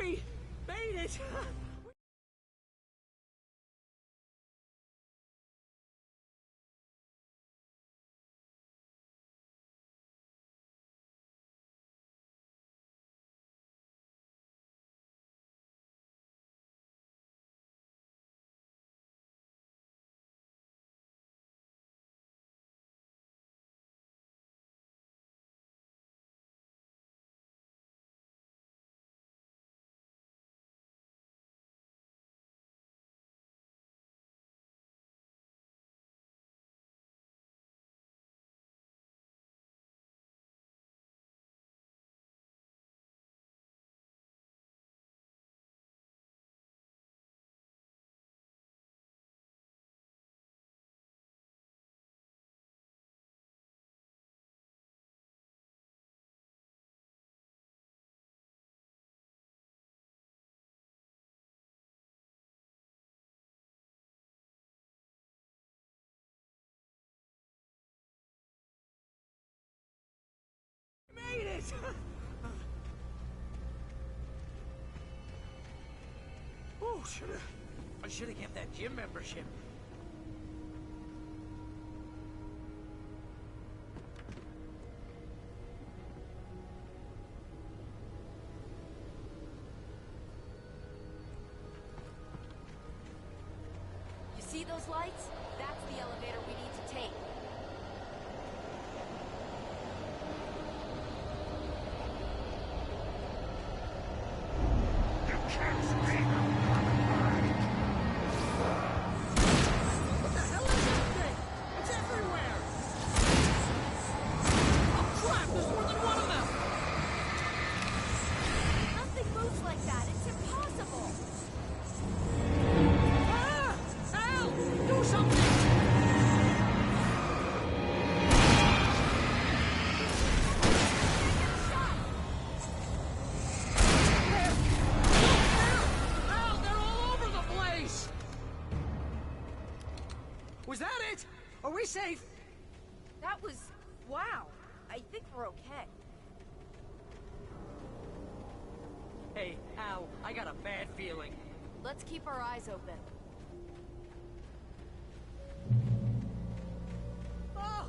We made it! Made it! Oh, I should have kept that gym membership. You see those lights? That's the elevator we need to take. What the hell is that thing? It's everywhere! Oh crap, there's more than one of them! Nothing moves like that. It's impossible. Ah! Al! Do something! Al, they're all over the place! Was that it? Are we safe? That was... wow. I think we're okay. Hey, Al, I got a bad feeling. Let's keep our eyes open. Oh!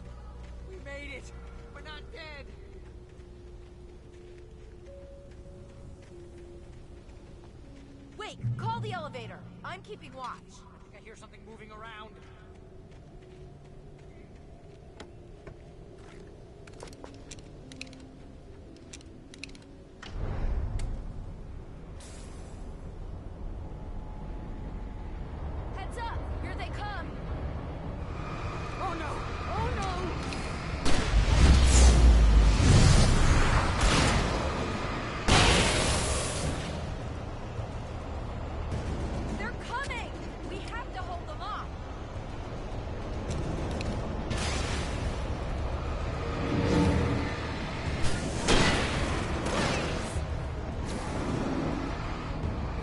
We made it! We're not dead! Wait, call the elevator. I'm keeping watch. I think I hear something moving around. Heads up! Here they come! Oh no! Oh no! They're coming! We have to hold them off!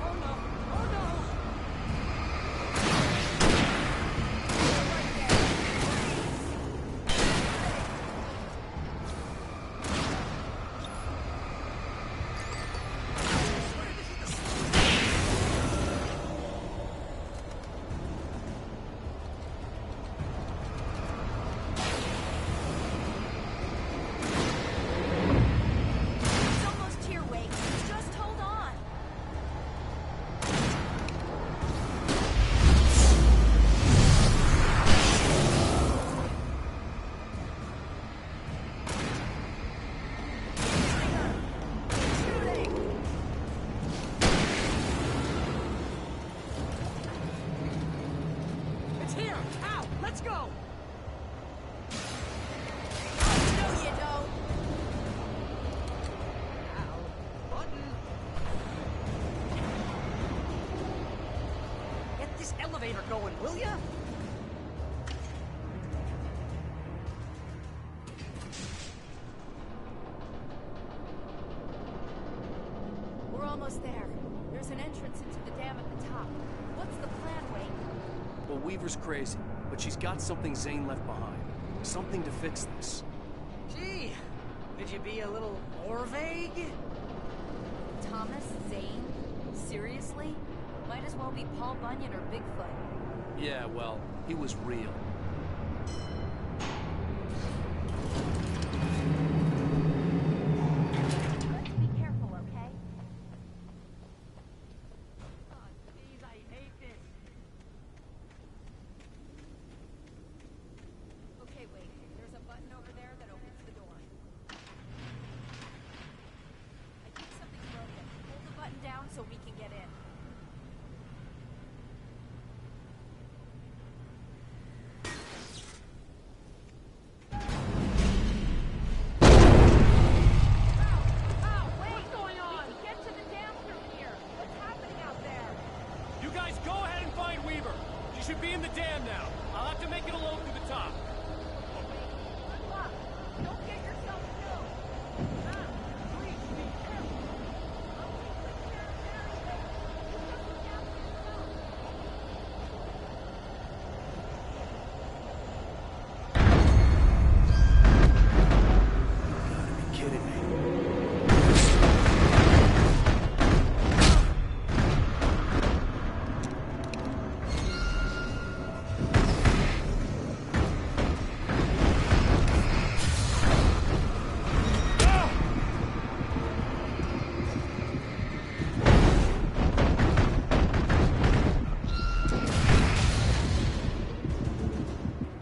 Oh no! Oh no! It's almost here, Wake. Just hold on. Shooting! It's here! Al, let's go! No, you don't. Al, button! Get this elevator going, will ya? We're almost there. There's an entrance into the dam at the top. What's the plan, Wake? Well, Weaver's crazy, but she's got something Zane left behind. Something to fix this. Gee, could you be a little more vague? Thomas Zane? Seriously? Might as well be Paul Bunyan or Bigfoot. Yeah, well, he was real. Let's be careful, okay? Oh, jeez, I hate this. Okay, wait. There's a button over there that opens the door. I think something's broken. Hold the button down so we can get in. You guys go ahead and find Weaver. She should be in the dam now. I'll have to make it alone through the top. Good luck. Don't get yourself killed. Please be careful. I'll take good care of everything. You just look after yourself. You're kidding me.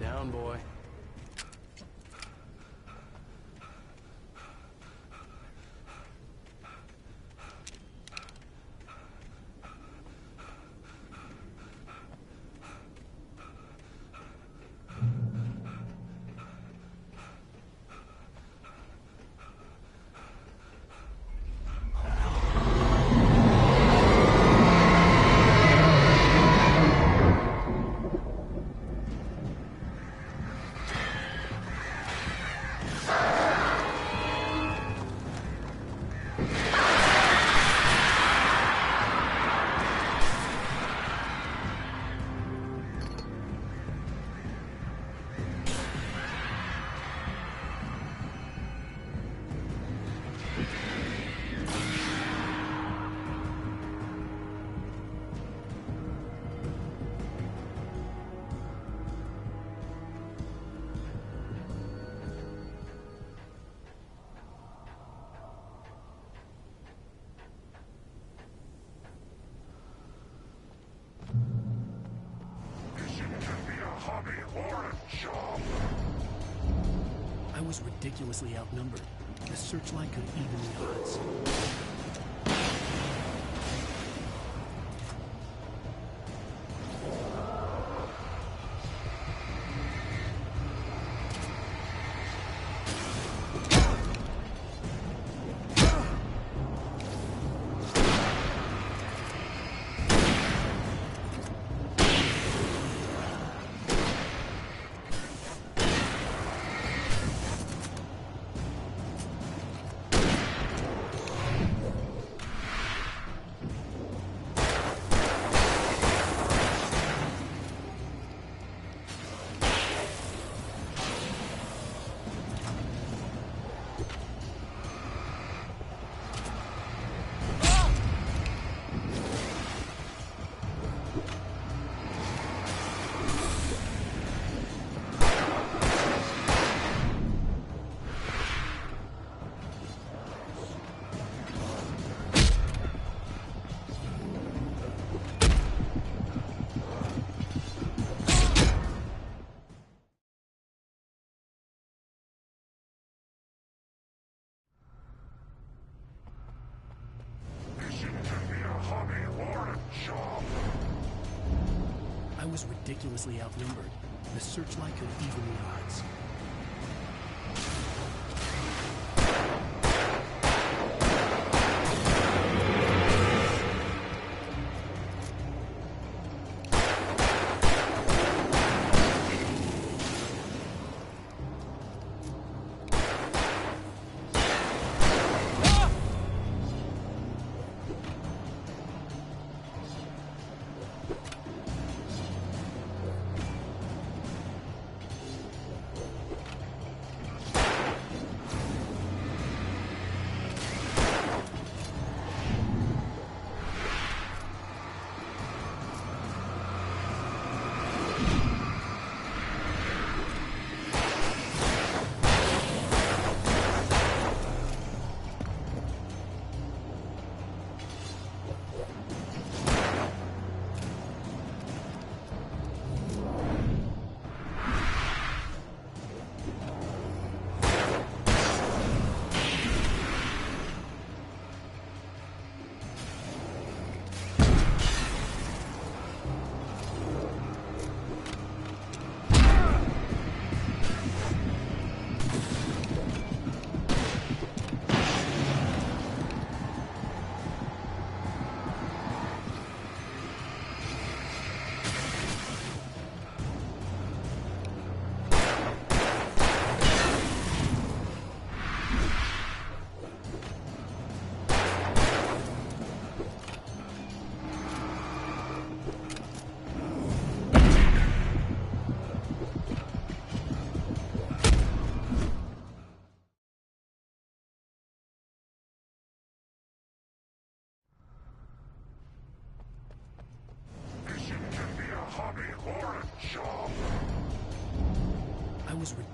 Down, boy. I was ridiculously outnumbered. The searchlight could even the odds. I was ridiculously outnumbered. The searchlight could even the odds.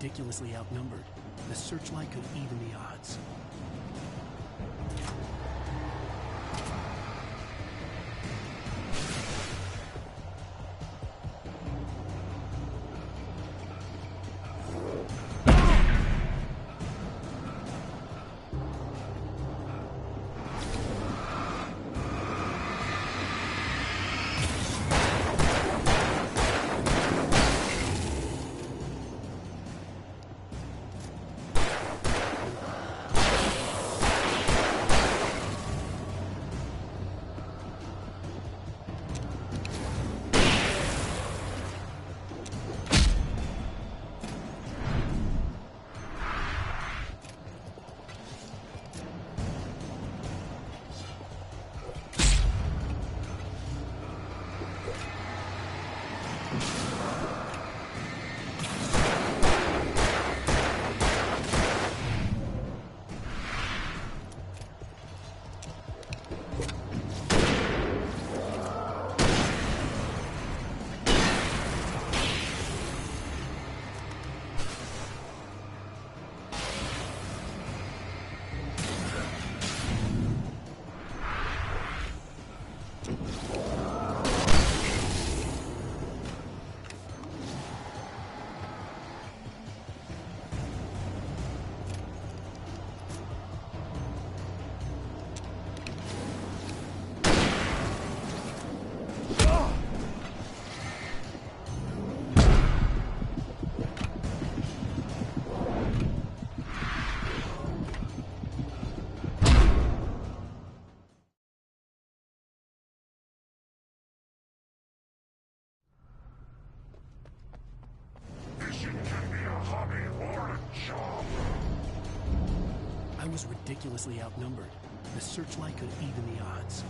ridiculously outnumbered. The searchlight could even the odds. I was ridiculously outnumbered. The searchlight could even the odds.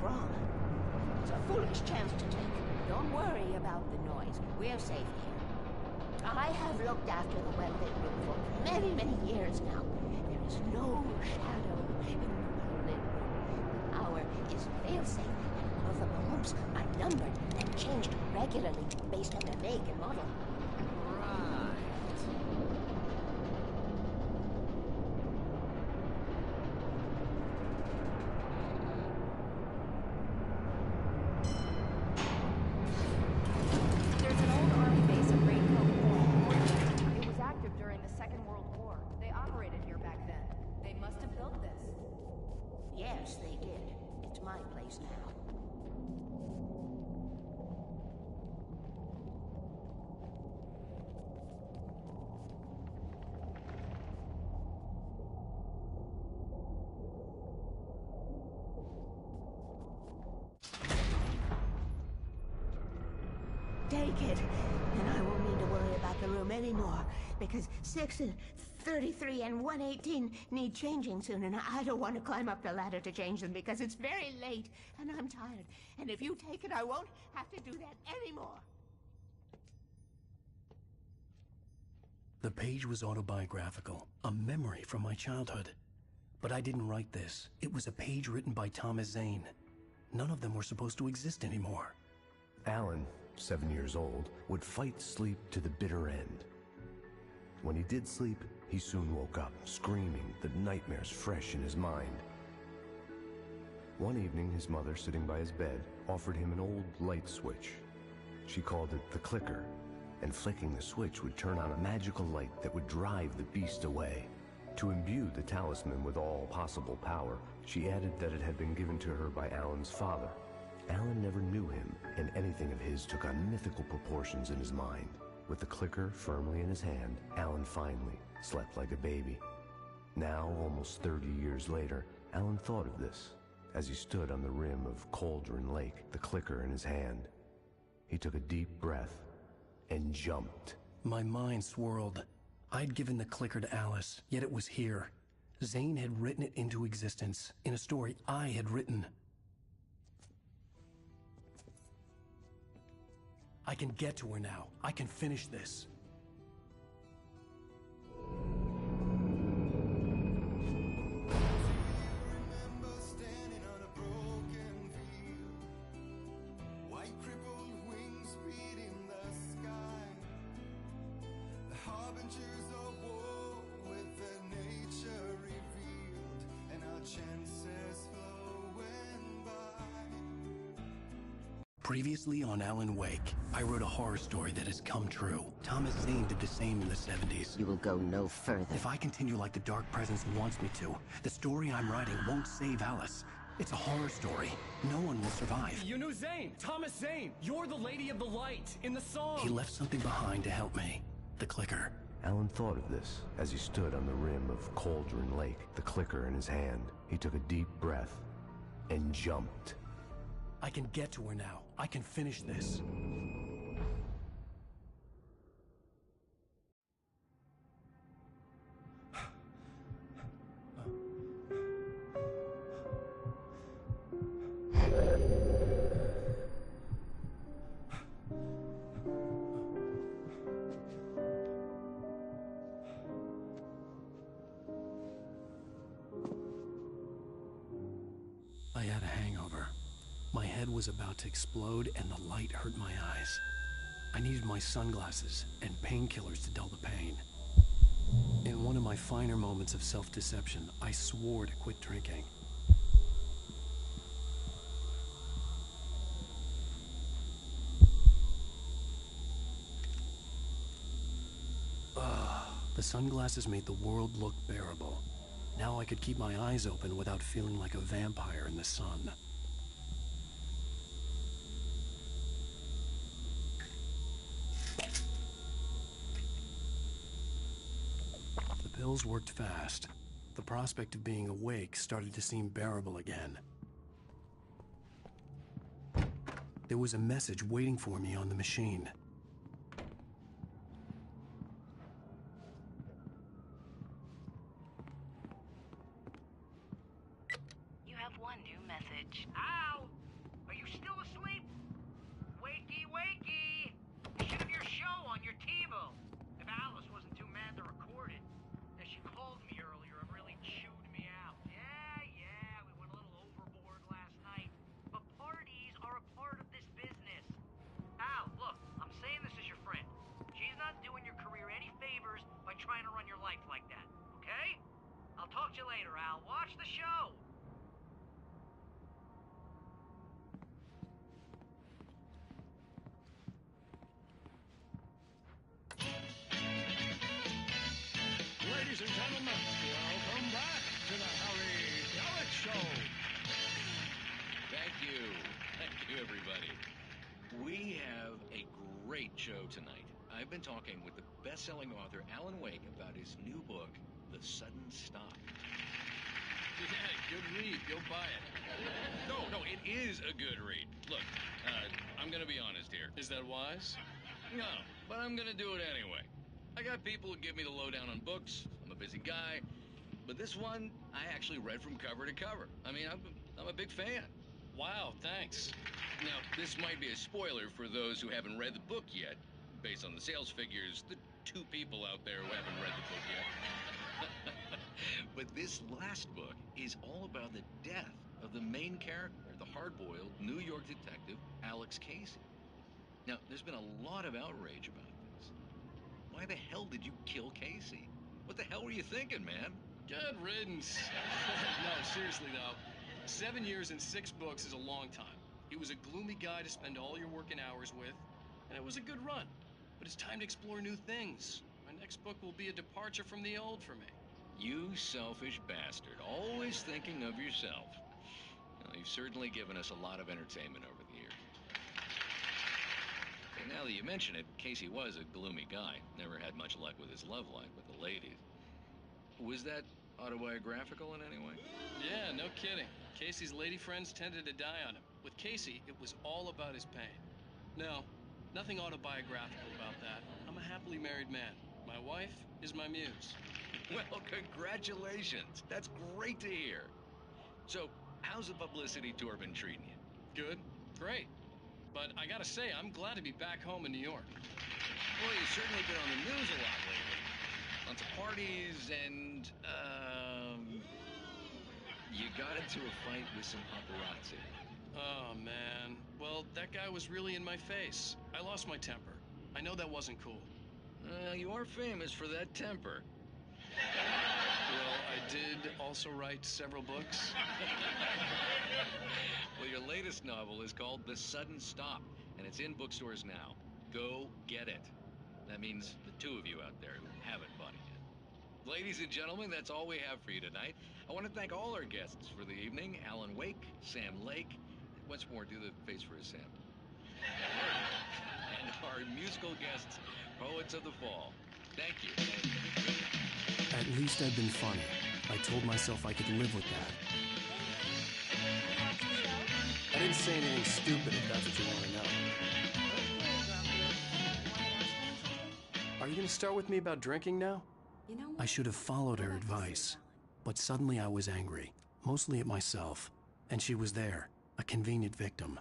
wrong. It's a foolish chance to take. Don't worry about the noise. We're safe here. I have looked after the well-lit room for many, many years now. There is no shadow in the well-lit room. The hour is fail-safe, and all of the bulbs are numbered and changed regularly based on their make and model. Right. There's an old army base at Raincoat Point. It was active during the Second World War. They operated here back then. They must have built this. Yes, they did. It's my place now. Take it, and I won't need to worry about the room anymore, because 6 and 33 and 118 need changing soon, and I don't want to climb up the ladder to change them because it's very late, and I'm tired. And if you take it, I won't have to do that anymore. The page was autobiographical, a memory from my childhood. But I didn't write this. It was a page written by Thomas Zane. None of them were supposed to exist anymore. Alan, 7 years old, would fight sleep to the bitter end. When he did sleep, he soon woke up, screaming, the nightmares fresh in his mind. One evening, his mother, sitting by his bed, offered him an old light switch. She called it the clicker, and flicking the switch would turn on a magical light that would drive the beast away. To imbue the talisman with all possible power, she added that it had been given to her by Alan's father. Alan never knew him, and anything of his took on mythical proportions in his mind. With the clicker firmly in his hand, Alan finally slept like a baby. Now, almost 30 years later, Alan thought of this as he stood on the rim of Cauldron Lake, the clicker in his hand. He took a deep breath and jumped. My mind swirled. I'd given the clicker to Alice, yet it was here. Zane had written it into existence, in a story I had written. I can get to her now. I can finish this. Previously on Alan Wake, I wrote a horror story that has come true. Thomas Zane did the same in the 70s. You will go no further. If I continue like the Dark Presence wants me to, the story I'm writing won't save Alice. It's a horror story. No one will survive. You knew Zane! Thomas Zane! You're the Lady of the Light in the song! He left something behind to help me. The clicker. Alan thought of this as he stood on the rim of Cauldron Lake, the clicker in his hand. He took a deep breath and jumped. I can get to her now. I can finish this. I had a hangover. My head was about to explode and the light hurt my eyes. I needed my sunglasses and painkillers to dull the pain. In one of my finer moments of self-deception, I swore to quit drinking. The sunglasses made the world look bearable. Now I could keep my eyes open without feeling like a vampire in the sun. The pills worked fast. The prospect of being awake started to seem bearable again. There was a message waiting for me on the machine. You have one new message. Ow! everybody. We have a great show tonight. I've been talking with the best-selling author Alan Wake about his new book, The Sudden Stop. Yeah, good read. Go buy it. No, it is a good read. Look, I'm gonna be honest here. Is that wise? No, but I'm gonna do it anyway. I got people who give me the lowdown on books. I'm a busy guy. But this one, I actually read from cover to cover. I mean, I'm a big fan. Wow, thanks. Now, this might be a spoiler for those who haven't read the book yet. Based on the sales figures, the 2 people out there who haven't read the book yet. But this last book is all about the death of the main character, the hard-boiled New York detective, Alex Casey. Now, there's been a lot of outrage about this. Why the hell did you kill Casey? What the hell were you thinking, man? Good riddance. No, seriously though, 7 years and 6 books is a long time. He was a gloomy guy to spend all your working hours with, and it was a good run. But it's time to explore new things. My next book will be a departure from the old for me. You selfish bastard, always thinking of yourself. Well, you've certainly given us a lot of entertainment over the years. And now that you mention it, Casey was a gloomy guy. Never had much luck with his love life with the ladies. Was that autobiographical in any way? Yeah, no kidding. Casey's lady friends tended to die on him. With Casey, it was all about his pain. No, nothing autobiographical about that. I'm a happily married man. My wife is my muse. Well, congratulations. That's great to hear. So, how's the publicity tour been treating you? Good, great. But I gotta say, I'm glad to be back home in New York. Well, you've certainly been on the news a lot lately. Lots of parties and, you got into a fight with some paparazzi. Oh, man. Well, that guy was really in my face. I lost my temper. I know that wasn't cool. Well, you are famous for that temper. Well, I did also write several books. Well, your latest novel is called The Sudden Stop, and it's in bookstores now. Go get it. That means the 2 of you out there who haven't bought it yet. Ladies and gentlemen, that's all we have for you tonight. I want to thank all our guests for the evening. Alan Wake, Sam Lake. Once more, do the face for a Sam. And our musical guests, Poets of the Fall. Thank you. At least I've been funny. I told myself I could live with that. I didn't say anything stupid, if that's what you want to know. Are you going to start with me about drinking now? You know I should have followed her advice. But suddenly I was angry, mostly at myself. And she was there, a convenient victim.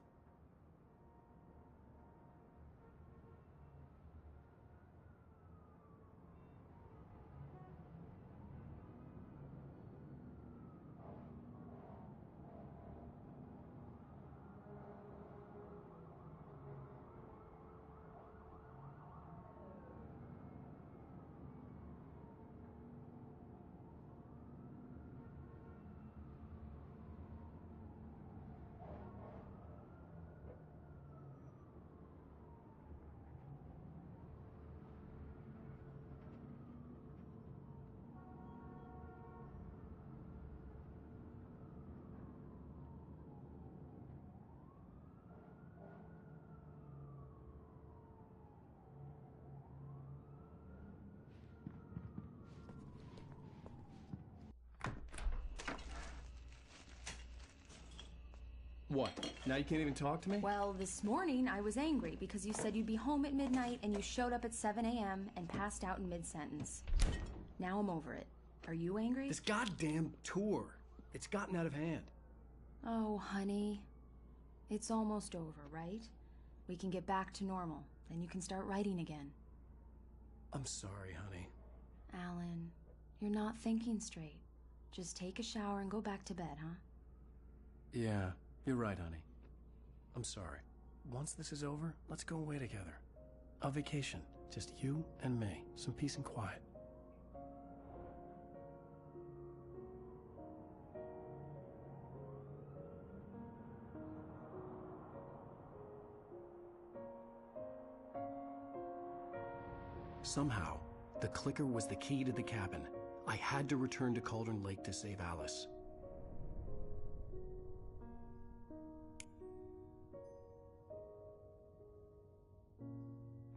What? Now you can't even talk to me? Well, this morning I was angry because you said you'd be home at midnight and you showed up at 7 a.m. and passed out in mid-sentence. Now I'm over it. Are you angry? This goddamn tour. It's gotten out of hand. Oh, honey. It's almost over, right? We can get back to normal. Then you can start writing again. I'm sorry, honey. Alan, you're not thinking straight. Just take a shower and go back to bed, huh? Yeah, you're right, honey. I'm sorry. Once this is over, let's go away together. A vacation. Just you and me. Some peace and quiet. Somehow, the clicker was the key to the cabin. I had to return to Cauldron Lake to save Alice.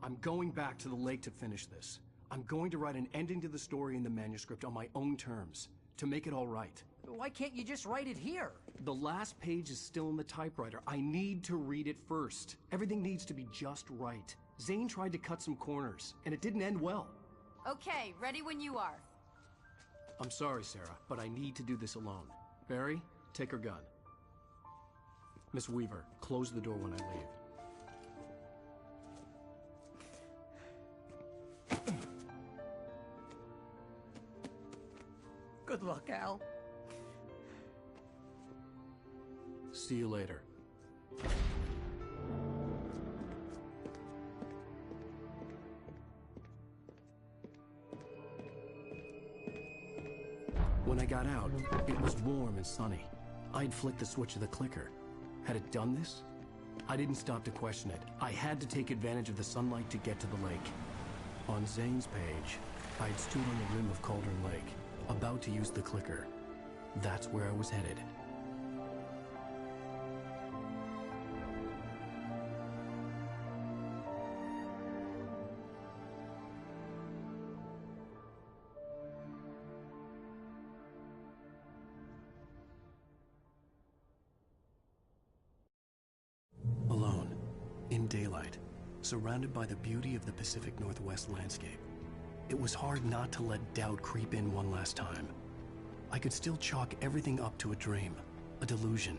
I'm going back to the lake to finish this. I'm going to write an ending to the story in the manuscript on my own terms, to make it all right. Why can't you just write it here? The last page is still in the typewriter. I need to read it first. Everything needs to be just right. Zane tried to cut some corners, and it didn't end well. Okay, ready when you are. I'm sorry, Sarah, but I need to do this alone. Barry, take her gun. Miss Weaver, close the door when I leave. Good luck, Al. See you later. When I got out, it was warm and sunny. I'd flicked the switch of the clicker. Had it done this? I didn't stop to question it. I had to take advantage of the sunlight to get to the lake. On Zane's page, I'd stood on the rim of Cauldron Lake, about to use the clicker. That's where I was headed. Alone, in daylight, surrounded by the beauty of the Pacific Northwest landscape. It was hard not to let doubt creep in one last time. I could still chalk everything up to a dream, a delusion.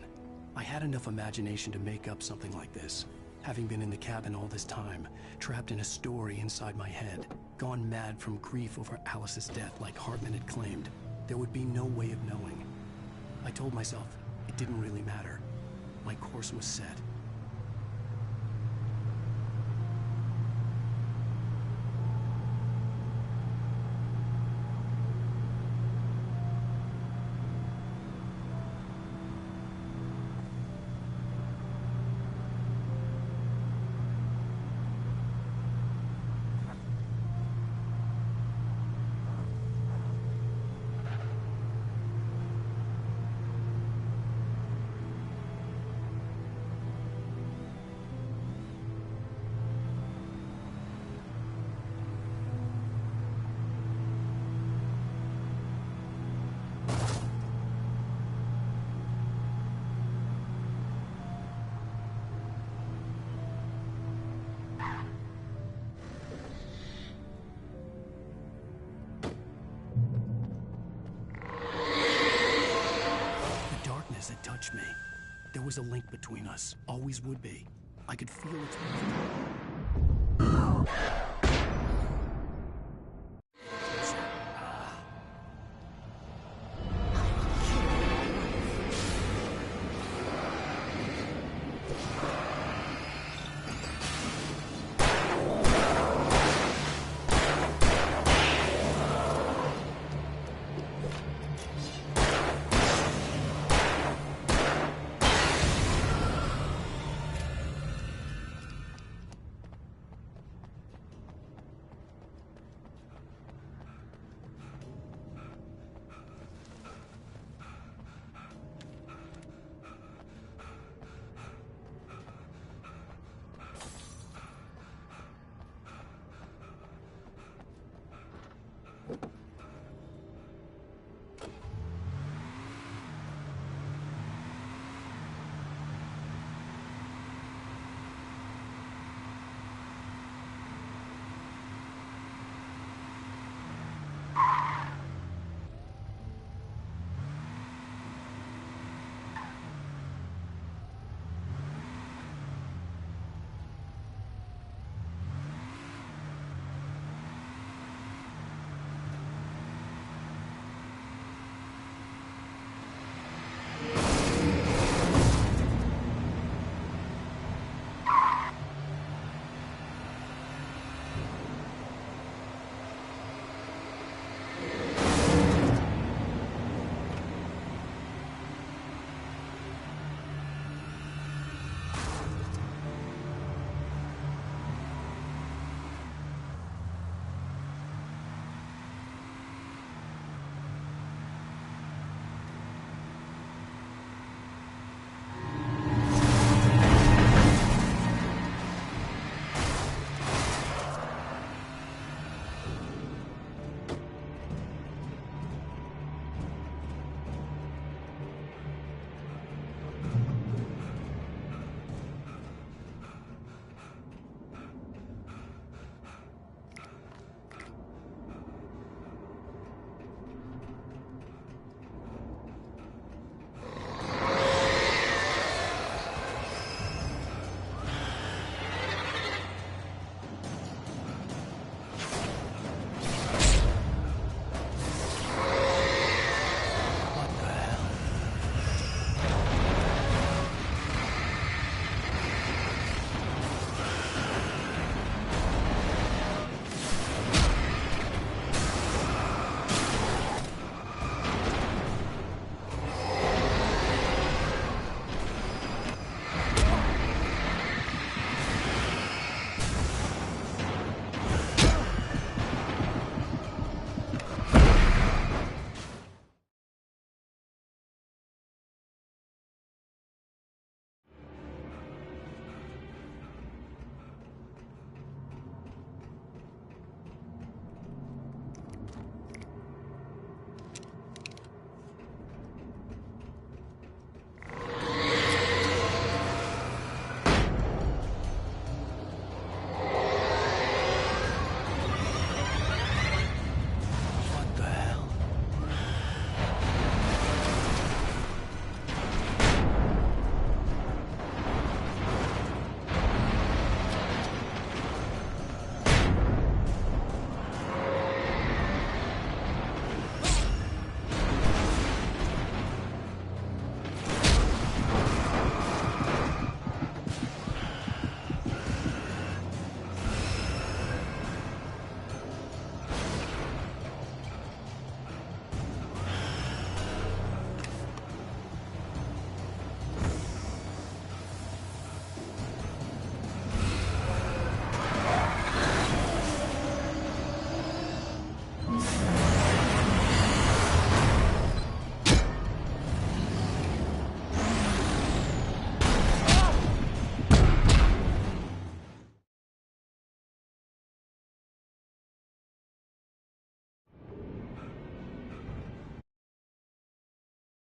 I had enough imagination to make up something like this, having been in the cabin all this time, trapped in a story inside my head, gone mad from grief over Alice's death like Hartman had claimed. There would be no way of knowing. I told myself it didn't really matter. My course was set. Had touched me. There was a link between us. Always would be. I could feel its movement.